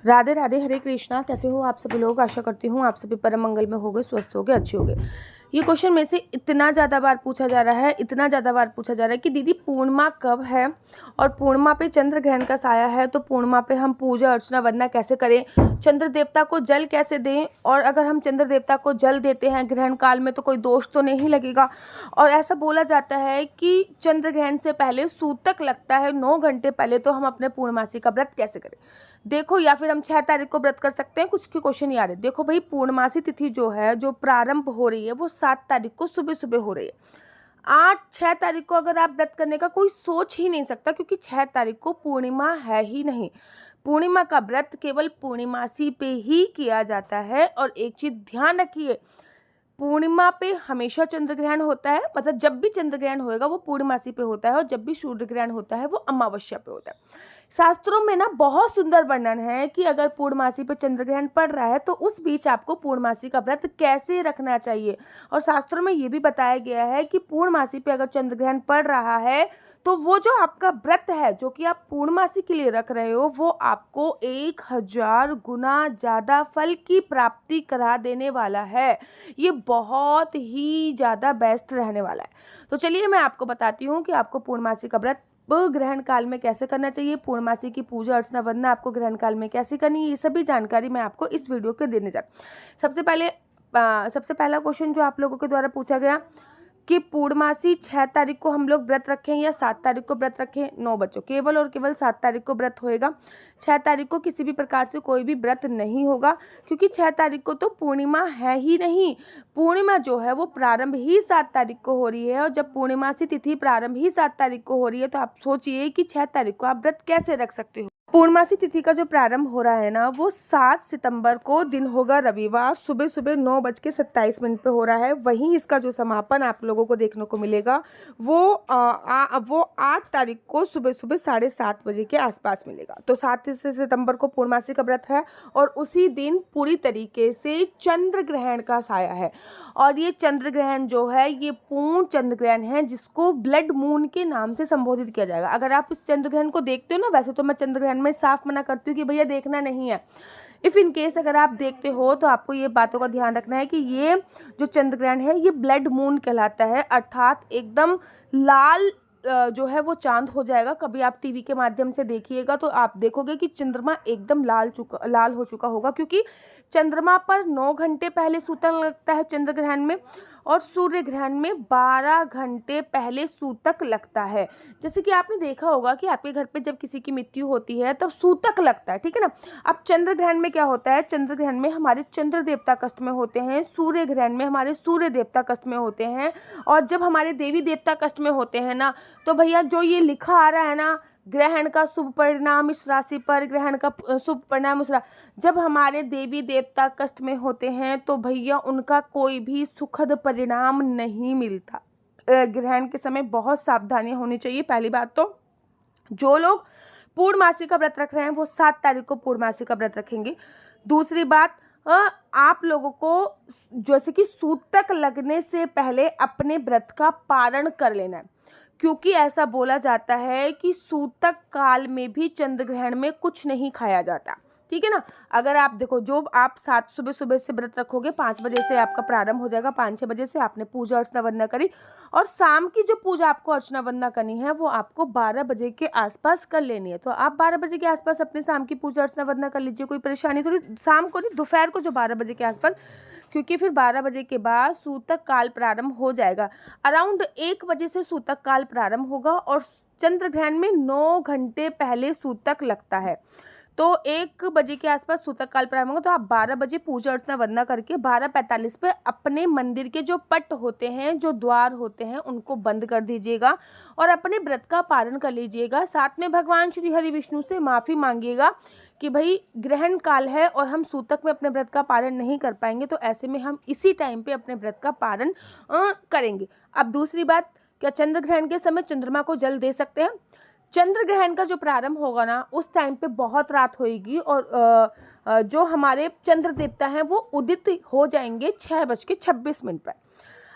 राधे राधे, हरे कृष्णा। कैसे हो आप सभी लोग? आशा करती हूँ आप सभी परम मंगल में होंगे, स्वस्थ होंगे, अच्छे होंगे। ये क्वेश्चन में से इतना ज़्यादा बार पूछा जा रहा है, इतना ज़्यादा बार पूछा जा रहा है कि दीदी पूर्णिमा कब है और पूर्णिमा पे चंद्र ग्रहण का साया है, तो पूर्णिमा पे हम पूजा अर्चना वंदना कैसे करें, चंद्र देवता को जल कैसे दें, और अगर हम चंद्र देवता को जल देते हैं ग्रहण काल में तो कोई दोष तो नहीं लगेगा। और ऐसा बोला जाता है कि चंद्र ग्रहण से पहले सूतक लगता है 9 घंटे पहले, तो हम अपने पूर्णमासी का व्रत कैसे करें। देखो, या फिर हम 6 तारीख को व्रत कर सकते हैं। कुछ के क्वेश्चन याद है। देखो भाई, पूर्णमासी तिथि जो है, जो प्रारंभ हो रही है वो 7 तारीख को सुबह सुबह हो रही है। 6 तारीख को अगर आप व्रत करने का कोई सोच ही नहीं सकता, क्योंकि 6 तारीख को पूर्णिमा है ही नहीं। पूर्णिमा का व्रत केवल पूर्णिमासी पे ही किया जाता है। और एक चीज ध्यान रखिए, पूर्णिमा पे हमेशा चंद्र ग्रहण होता है, मतलब जब भी चंद्र ग्रहण होएगा वो पूर्णिमासी पे होता है, और जब भी सूर्य ग्रहण होता है वो अमावस्या पे होता है। शास्त्रों में ना बहुत सुंदर वर्णन है कि अगर पूर्णमासी पे चंद्र ग्रहण पड़ रहा है तो उस बीच आपको पूर्णमासी का व्रत कैसे रखना चाहिए। और शास्त्रों में ये भी बताया गया है कि पूर्णमासी पे अगर चंद्र ग्रहण पड़ रहा है तो वो जो आपका व्रत है, जो कि आप पूर्णमासी के लिए रख रहे हो, वो आपको 1000 गुना ज़्यादा फल की प्राप्ति करा देने वाला है। ये बहुत ही ज़्यादा बेस्ट रहने वाला है। तो चलिए मैं आपको बताती हूँ कि आपको पूर्णमासी का व्रत ग्रहण काल में कैसे करना चाहिए, पूर्णमासी की पूजा अर्चना वंदना आपको ग्रहण काल में कैसे करनी है, ये सभी जानकारी मैं आपको इस वीडियो के देने जा। सबसे पहला क्वेश्चन जो आप लोगों के द्वारा पूछा गया कि पूर्णमासी 6 तारीख को हम लोग व्रत रखें या 7 तारीख को व्रत रखें। 9 बच्चों, केवल और केवल 7 तारीख को व्रत होएगा। 6 तारीख को किसी भी प्रकार से कोई भी व्रत नहीं होगा, क्योंकि 6 तारीख को तो पूर्णिमा है ही नहीं। पूर्णिमा जो है वो प्रारंभ ही 7 तारीख को हो रही है, और जब पूर्णिमासी तिथि प्रारंभ ही 7 तारीख को हो रही है तो आप सोचिए कि 6 तारीख को आप व्रत कैसे रख सकते हो। पूर्णमासी तिथि का जो प्रारंभ हो रहा है ना, वो 7 सितंबर को दिन होगा रविवार, सुबह सुबह 9:27 पे हो रहा है। वहीं इसका जो समापन आप लोगों को देखने को मिलेगा वो 8 तारीख को सुबह सुबह 7:30 बजे के आसपास मिलेगा। तो 7 सितंबर को पूर्णमासी का व्रत है, और उसी दिन पूरी तरीके से चंद्र ग्रहण का साया है। और ये चंद्र ग्रहण जो है ये पूर्ण चंद्र ग्रहण है, जिसको ब्लड मून के नाम से संबोधित किया जाएगा। अगर आप इस चंद्र ग्रहण को देखते हो ना, वैसे तो मैं चंद्र ग्रहण में साफ मना करती हूँ कि भैया देखना नहीं है। इफ़ इन केस अगर आप देखते हो तो आपको ये बातों का ध्यान रखना है कि ये जो चंद्र ग्रहण है ये ब्लड मून कहलाता है, अर्थात एकदम लाल जो है वो चांद हो जाएगा। कभी आप टीवी के माध्यम से देखिएगा तो आप देखोगे कि चंद्रमा एकदम लाल हो चुका होगा, क्योंकि चंद्रमा पर 9 घंटे पहले सूतक लगता है चंद्र ग्रहण में, और सूर्य ग्रहण में 12 घंटे पहले सूतक लगता है। जैसे कि आपने देखा होगा कि आपके घर पे जब किसी की मृत्यु होती है तब सूतक लगता है, ठीक है ना। अब चंद्र ग्रहण में क्या होता है, चंद्र ग्रहण में हमारे चंद्र देवता कष्ट में होते हैं, सूर्य ग्रहण में हमारे सूर्य देवता कष्ट में होते हैं। और जब हमारे देवी देवता कष्ट में होते हैं ना, तो भैया जो ये लिखा आ रहा है ना, ग्रहण का शुभ परिणाम इस राशि पर, ग्रहण का शुभ परिणाम उस जब हमारे देवी देवता कष्ट में होते हैं तो भैया उनका कोई भी सुखद परिणाम नहीं मिलता। ग्रहण के समय बहुत सावधानी होनी चाहिए। पहली बात तो जो लोग पूर्णमासी का व्रत रख रहे हैं वो 7 तारीख को पूर्णमासी का व्रत रखेंगे। दूसरी बात, आप लोगों को जैसे कि सूतक लगने से पहले अपने व्रत का पारण कर लेना है, क्योंकि ऐसा बोला जाता है कि सूतक काल में भी चंद्र ग्रहण में कुछ नहीं खाया जाता, ठीक है ना। अगर आप देखो, जो आप 7 सुबह सुबह से व्रत रखोगे, 5 बजे से आपका प्रारंभ हो जाएगा, 5-6 बजे से आपने पूजा अर्चना वंदना करी, और शाम की जो पूजा आपको अर्चना वंदना करनी है वो आपको 12 बजे के आसपास कर लेनी है। तो आप 12 बजे के आसपास अपने शाम की पूजा अर्चना वंदना कर लीजिए, कोई परेशानी थोड़ी। शाम को नहीं, दोपहर को जो 12 बजे के आसपास, क्योंकि फिर 12 बजे के बाद सूतक काल प्रारंभ हो जाएगा। अराउंड 1 बजे से सूतक काल प्रारंभ होगा, और चंद्र ग्रहण में 9 घंटे पहले सूतक लगता है। तो 1 बजे के आसपास सूतक काल प्रारंभ होगा। तो आप 12 बजे पूजा अर्चना वंदना करके 12:45 पे अपने मंदिर के जो पट होते हैं, जो द्वार होते हैं, उनको बंद कर दीजिएगा और अपने व्रत का पालन कर लीजिएगा। साथ में भगवान श्री हरि विष्णु से माफ़ी मांगिएगा कि भाई ग्रहण काल है और हम सूतक में अपने व्रत का पालन नहीं कर पाएंगे, तो ऐसे में हम इसी टाइम पे अपने व्रत का पालन करेंगे। अब दूसरी बात, क्या चंद्र ग्रहण के समय चंद्रमा को जल दे सकते हैं? चंद्र ग्रहण का जो प्रारंभ होगा ना, उस टाइम पे बहुत रात होएगी, और जो हमारे चंद्र देवता हैं वो उदित हो जाएंगे 6:26 पर।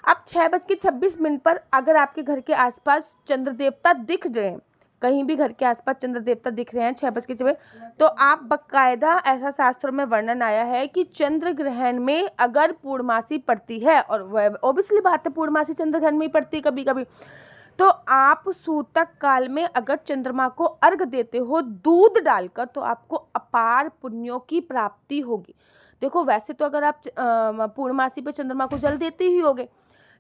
अब 6:26 पर अगर आपके घर के आसपास चंद्र देवता दिख रहे हैं, कहीं भी घर के आसपास चंद्र देवता दिख रहे हैं 6:06, तो आप बकायदा, ऐसा शास्त्रों में वर्णन आया है कि चंद्र ग्रहण में अगर पूर्णमासी पड़ती है, और ऑब्वियसली बात है पूर्णमासी चंद्र ग्रहण में ही पड़ती है कभी कभी, तो आप सूतक काल में अगर चंद्रमा को अर्घ देते हो दूध डालकर, तो आपको अपार पुण्यों की प्राप्ति होगी। देखो वैसे तो अगर आप पूर्णमासी पे चंद्रमा को जल देते ही होगे,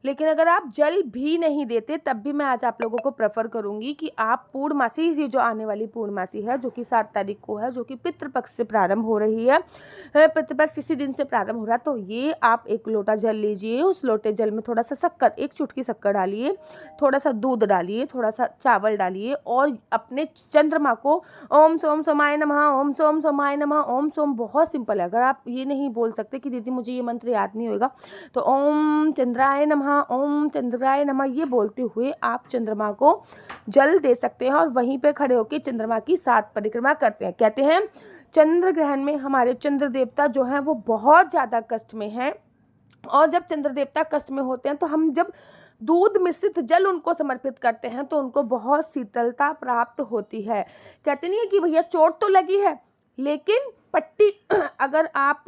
लेकिन अगर आप जल भी नहीं देते तब भी मैं आज आप लोगों को प्रेफर करूंगी कि आप पूर्णमासी, ये जो आने वाली पूर्णमासी है जो कि 7 तारीख को है, जो कि पितृपक्ष से प्रारंभ हो रही है, पितृपक्ष किसी दिन से प्रारंभ हो रहा है, तो ये आप 1 लोटा जल लीजिए, उस लोटे जल में थोड़ा सा शक्कर, 1 चुटकी शक्कर डालिए, थोड़ा सा दूध डालिए, थोड़ा सा चावल डालिए, और अपने चंद्रमा को ओम सोम सोमाय नमः, ओम सोम सोमाय नमः, ओम सोम बहुत सिंपल है। अगर आप ये नहीं बोल सकते कि दीदी मुझे ये मंत्र याद नहीं होगा, तो ओम चंद्राय नमः, ओम चंद्राय नमः ये बोलते हुए आप चंद्रमा को जल दे सकते हैं, और वहीं पे खड़े होकर चंद्रमा की 7 परिक्रमा करते हैं। कहते हैं चंद्र ग्रहण में हमारे चंद्र देवता जो हैं वो बहुत ज़्यादा कष्ट में हैं, और जब चंद्र देवता कष्ट में होते हैं तो हम जब दूध मिश्रित जल उनको समर्पित करते हैं तो उनको बहुत शीतलता प्राप्त होती है। कहते नहीं है कि भैया चोट तो लगी है, लेकिन पट्टी अगर आप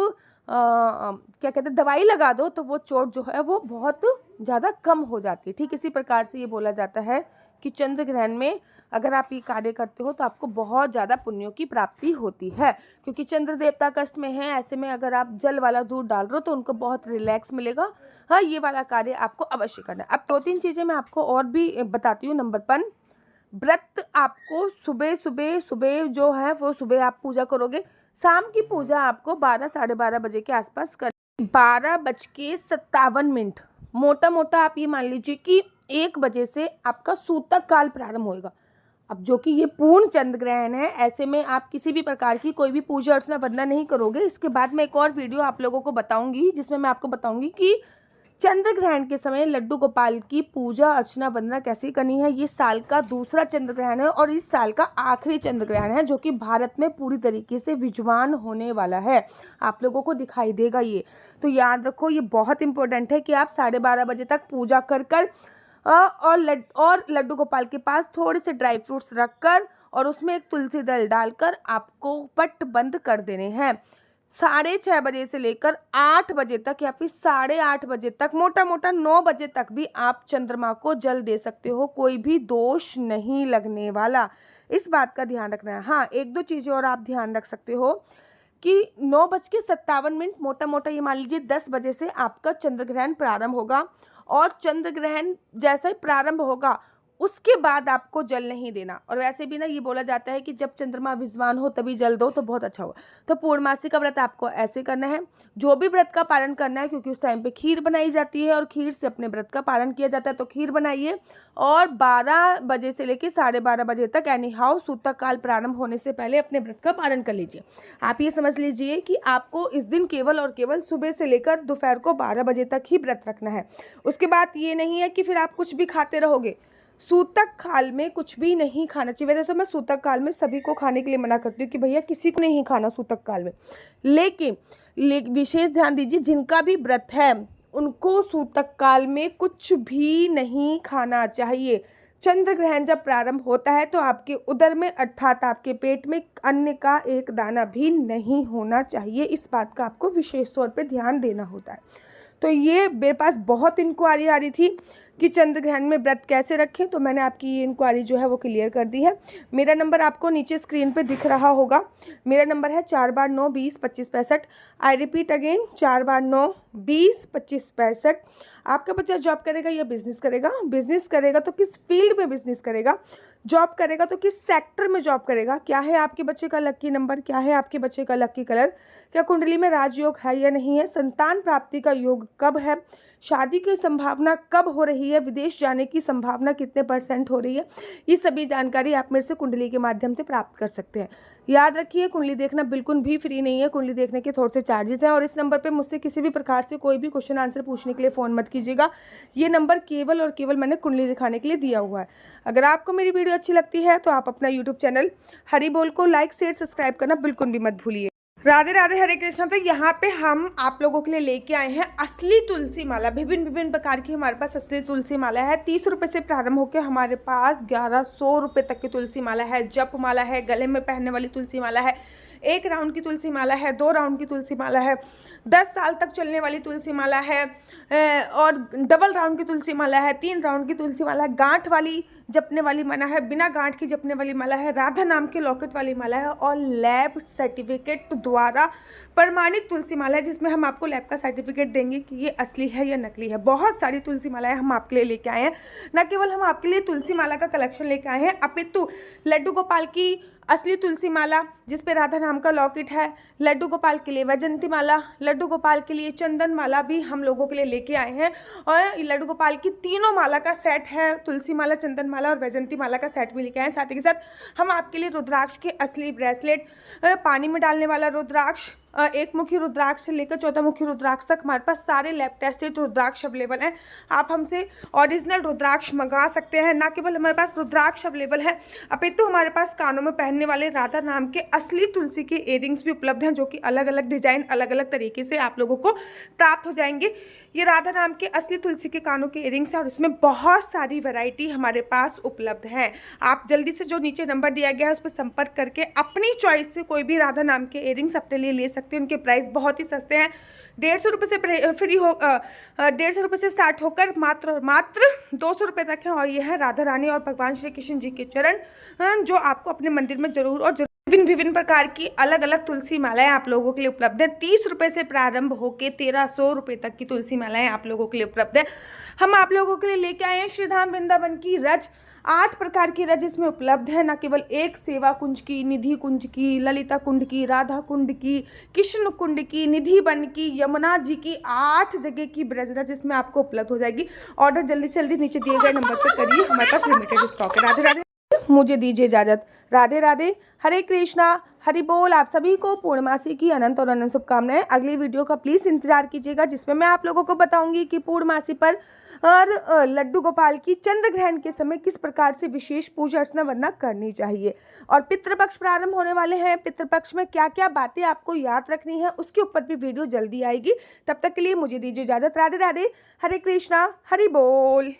क्या कहते हैं दवाई लगा दो तो वो चोट जो है वो बहुत ज़्यादा कम हो जाती है। ठीक इसी प्रकार से ये बोला जाता है कि चंद्र ग्रहण में अगर आप ये कार्य करते हो तो आपको बहुत ज़्यादा पुण्यों की प्राप्ति होती है, क्योंकि चंद्र देवता कष्ट में है। ऐसे में अगर आप जल वाला दूध डाल रहे हो तो उनको बहुत रिलैक्स मिलेगा। हाँ, ये वाला कार्य आपको अवश्य करना है। अब 2-3 चीज़ें मैं आपको और भी बताती हूँ। नंबर 1, व्रत आपको सुबह जो है वो सुबह आप पूजा करोगे, शाम की पूजा आपको 12 साढ़े 12 बजे के आसपास कर 12:57 मोटा मोटा आप ये मान लीजिए कि 1 बजे से आपका सूतक काल प्रारंभ होएगा। अब जो कि ये पूर्ण चंद्र ग्रहण है, ऐसे में आप किसी भी प्रकार की कोई भी पूजा अर्चना वंदना नहीं करोगे। इसके बाद मैं एक और वीडियो आप लोगों को बताऊंगी जिसमें मैं आपको बताऊंगी कि चंद्र ग्रहण के समय लड्डू गोपाल की पूजा अर्चना वंदना कैसे करनी है। ये साल का दूसरा चंद्र ग्रहण है और इस साल का आखिरी चंद्र ग्रहण है, जो कि भारत में पूरी तरीके से विद्यमान होने वाला है। आप लोगों को दिखाई देगा ये, तो याद रखो ये बहुत इंपॉर्टेंट है कि आप 12:30 बजे तक पूजा कर और लड्डू गोपाल के पास थोड़े से ड्राई फ्रूट्स रखकर और उसमें एक तुलसी दल डालकर आपको पट बंद कर देने हैं। 6:30 बजे से लेकर 8 बजे तक या फिर 8:30 बजे तक, मोटा मोटा 9 बजे तक भी आप चंद्रमा को जल दे सकते हो, कोई भी दोष नहीं लगने वाला। इस बात का ध्यान रखना है। हाँ, 1-2 चीज़ें और आप ध्यान रख सकते हो कि 9:57 मोटा मोटा ये मान लीजिए 10 बजे से आपका चंद्र ग्रहण प्रारंभ होगा, और चंद्र ग्रहण जैसा ही प्रारंभ होगा उसके बाद आपको जल नहीं देना। और वैसे भी ना ये बोला जाता है कि जब चंद्रमा विद्वान हो तभी जल दो तो बहुत अच्छा होगा। तो पूर्णमासी का व्रत आपको ऐसे करना है, जो भी व्रत का पालन करना है, क्योंकि उस टाइम पे खीर बनाई जाती है और खीर से अपने व्रत का पालन किया जाता है, तो खीर बनाइए। और 12 बजे से लेकर 12:30 बजे तक एनी हाउ सूतक काल प्रारंभ होने से पहले अपने व्रत का पालन कर लीजिए। आप ये समझ लीजिए कि आपको इस दिन केवल और केवल सुबह से लेकर दोपहर को 12 बजे तक ही व्रत रखना है। उसके बाद ये नहीं है कि फिर आप कुछ भी खाते रहोगे। सूतक काल में कुछ भी नहीं खाना चाहिए। वैसे तो मैं सूतक काल में सभी को खाने के लिए मना करती हूँ कि भैया किसी को नहीं खाना सूतक काल में, लेकिन विशेष ध्यान दीजिए जिनका भी व्रत है उनको सूतक काल में कुछ भी नहीं खाना चाहिए। चंद्र ग्रहण जब प्रारंभ होता है तो आपके उदर में अर्थात आपके पेट में अन्न का एक दाना भी नहीं होना चाहिए। इस बात का आपको विशेष तौर पे ध्यान देना होता है। तो ये मेरे पास बहुत इंक्वायरी आ रही थी कि चंद्र ग्रहण में व्रत कैसे रखें, तो मैंने आपकी ये इंक्वायरी जो है वो क्लियर कर दी है। मेरा नंबर आपको नीचे स्क्रीन पे दिख रहा होगा। मेरा नंबर है 4/9-20-25-65। I repeat again 4/9-20-25-65। आपका बच्चा जॉब करेगा या बिजनेस करेगा? बिजनेस करेगा तो किस फील्ड में बिजनेस करेगा? जॉब करेगा तो किस सेक्टर में जॉब करेगा? क्या है आपके बच्चे का लकी नंबर? क्या है आपके बच्चे का लकी कलर? क्या कुंडली में राजयोग है या नहीं है? संतान प्राप्ति का योग कब है? शादी की संभावना कब हो रही है? विदेश जाने की संभावना कितने % हो रही है? ये सभी जानकारी आप मेरे से कुंडली के माध्यम से प्राप्त कर सकते हैं। याद रखिए कुंडली देखना बिल्कुल भी फ्री नहीं है। कुंडली देखने के थोड़े से चार्जेस हैं, और इस नंबर पे मुझसे किसी भी प्रकार से कोई भी क्वेश्चन आंसर पूछने के लिए फ़ोन मत कीजिएगा। ये नंबर केवल और केवल मैंने कुंडली दिखाने के लिए दिया हुआ है। अगर आपको मेरी वीडियो अच्छी लगती है तो आप अपना यूट्यूब चैनल हरी बोल को लाइक शेयर सब्सक्राइब करना बिल्कुल भी मत भूलिए। राधे राधे, हरे कृष्णा। तो यहाँ पे हम आप लोगों के लिए लेके आए हैं असली तुलसी माला। विभिन्न विभिन्न प्रकार की हमारे पास असली तुलसी माला है। 30 रुपये से प्रारंभ होकर हमारे पास 1100 रुपये तक की तुलसी माला है। जप माला है, गले में पहनने वाली तुलसी माला है, 1 राउंड की तुलसी माला है, 2 राउंड की तुलसी माला है, 10 साल तक चलने वाली तुलसी माला है, और डबल राउंड की तुलसी माला है, 3 राउंड की तुलसी माला है, गांठ वाली जपने वाली माला है, बिना गांठ की जपने वाली माला है, राधा नाम के लॉकेट वाली माला है, और लैब सर्टिफिकेट द्वारा प्रमाणित तुलसी माला है, जिसमें हम आपको लैब का सर्टिफिकेट देंगे कि ये असली है या नकली है। बहुत सारी तुलसी मालाएं हम आपके लिए लेके आए हैं। न केवल हम आपके लिए तुलसी माला का कलेक्शन लेके आए हैं, अपितु लड्डू गोपाल की असली तुलसी माला जिसपे राधा नाम का लॉकेट है, लड्डू गोपाल के लिए वैजंती माला, लड्डू गोपाल के लिए चंदन माला भी हम लोगों के लिए लेके आए हैं। और लड्डू गोपाल की तीनों माला का सेट है, तुलसी माला, चंदन माला और वैजंती माला का सेट भी लेके आए हैं। साथ ही के साथ हम आपके लिए रुद्राक्ष के असली ब्रेसलेट, पानी में डालने वाला रुद्राक्ष, 1 मुखी रुद्राक्ष से लेकर 14 मुखी रुद्राक्ष तक हमारे पास सारे लैब टेस्टेड रुद्राक्ष अवेलेबल हैं। आप हमसे ओरिजिनल रुद्राक्ष मंगा सकते हैं। ना केवल हमारे पास रुद्राक्ष अवेलेबल है, अपितु हमारे पास कानों में पहनने वाले राधा नाम के असली तुलसी के इयररिंग्स भी उपलब्ध हैं, जो कि अलग अलग डिजाइन, अलग अलग तरीके से आप लोगों को प्राप्त हो जाएंगे। ये राधा नाम के असली तुलसी के कानों के इयररिंग्स हैं और इसमें बहुत सारी वैरायटी हमारे पास उपलब्ध है। आप जल्दी से जो नीचे नंबर दिया गया है उस पर संपर्क करके अपनी चॉइस से कोई भी राधा नाम के इयररिंग्स अपने लिए ले सकते हैं। उनके प्राइस बहुत ही सस्ते हैं। 150 रुपये से फ्री हो 150 रुपये से स्टार्ट होकर मात्र 200 रुपये तक है। और यह है राधा रानी और भगवान श्री कृष्ण जी के चरण, जो आपको अपने मंदिर में जरूर और विभिन्न प्रकार की अलग अलग तुलसी मालाएं आप लोगों के लिए उपलब्ध है। 30 रुपये से प्रारंभ होकर 1300 रुपये तक की तुलसी मालाएं आप लोगों के लिए उपलब्ध है। हम आप लोगों के लिए लेके आए हैं श्रीधाम वृंदावन की रज। 8 प्रकार की रज इसमें उपलब्ध है। न केवल एक सेवा कुंज की, निधि कुंज की, ललिता कुंड की, राधा कुंड की, कृष्ण कुंड की, निधि वन की, यमुना जी की, 8 जगह की ब्रज रज इसमें आपको उपलब्ध हो जाएगी। ऑर्डर जल्दी से जल्दी नीचे दिए गए नंबर से करिए, हमारे पास लिमिटेड स्टॉक है। राधे राधे, मुझे दीजिए इजाजत। राधे राधे, हरे कृष्णा, हरि बोल। आप सभी को पूर्णमासी की अनंत और अनंत शुभकामनाएं। अगली वीडियो का प्लीज़ इंतजार कीजिएगा, जिसमें मैं आप लोगों को बताऊंगी कि पूर्णमासी पर और लड्डू गोपाल की चंद्र ग्रहण के समय किस प्रकार से विशेष पूजा अर्चना वंदना करनी चाहिए। और पितृपक्ष प्रारंभ होने वाले हैं, पितृपक्ष में क्या क्या बातें आपको याद रखनी है उसके ऊपर भी वीडियो जल्दी आएगी। तब तक के लिए मुझे दीजिए इजाजत। राधे राधे, हरे कृष्णा, हरि बोल।